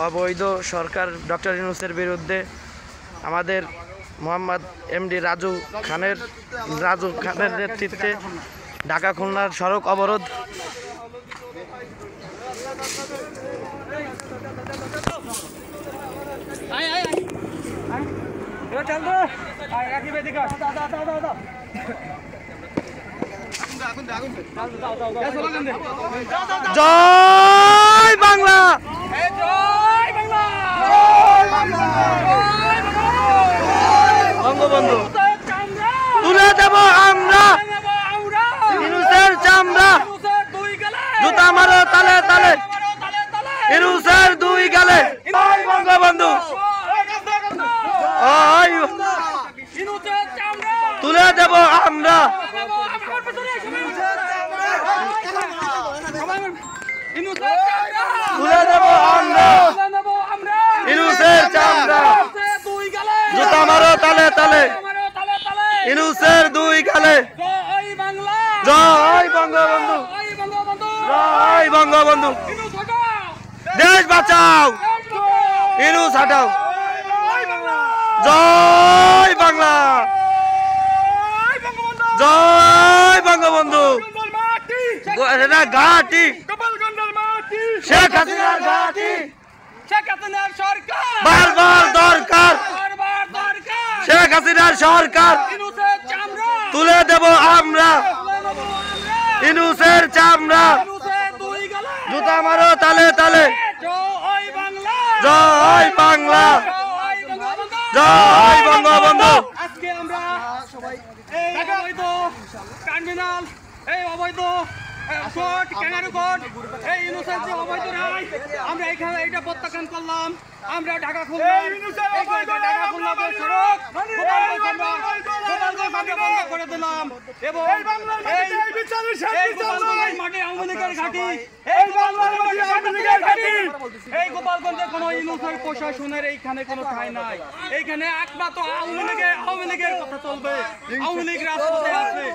অবৈধ সরকার ডক্টর ইউনূসের বিরুদ্ধে আমাদের মোহাম্মদ এমডি রাজু খানের নেতৃত্বে ঢাকা খুলনার সড়ক অবরোধ। জয় বাংলা, বঙ্গবন্ধু তুলে দেব আমরা, ইউনূসের চামড়া, জুতা মারো তালে তালে, ইউনূসের দুই গালে। বঙ্গবন্ধু তুলে দেব আমরা, তুলে দেব আমরা, ইউনূসের চামড়া, জুতা মারো তালে তালে, ইউনূসের দুই গালে। জয় বঙ্গবন্ধু, জয় বঙ্গবন্ধু, দেশ বাঁচাও, ইউনূস হটাও। জয় বাংলা, জয় বঙ্গবন্ধু। ঘাটি শেখ হাসিনার ঘাটি, বারবার দরকার শেখ হাসিনার সরকার, তুলে দেব আমরা, ইউনূসের চামড়া, জুতা মারো তালে তালে। জয় বাংলা, জয় বঙ্গবন্ধু। আজকে আমরা সবাই অবৈধ কার্মিনাল, এই অবৈধ কোর্ট, ক্যানারু কোর্ট, এই ইউনূসের যে অবৈধ রায়, আমরা এখানে এইটা প্রত্যাখ্যান করলাম। আমরা ঢাকা খুলনা সড়ক বন্ধ করে দিলাম এবং মাঠে আওয়ামী লীগের ঘাঁটি, এই গোপালগঞ্জে কোনো ইউনূসের প্রশাসনের এইখানে কোনো ঠাঁই নাই। এইখানে একমাত্র আওয়ামী লীগের কথা চলবে। আওয়ামী লীগ রাজপথে আছে।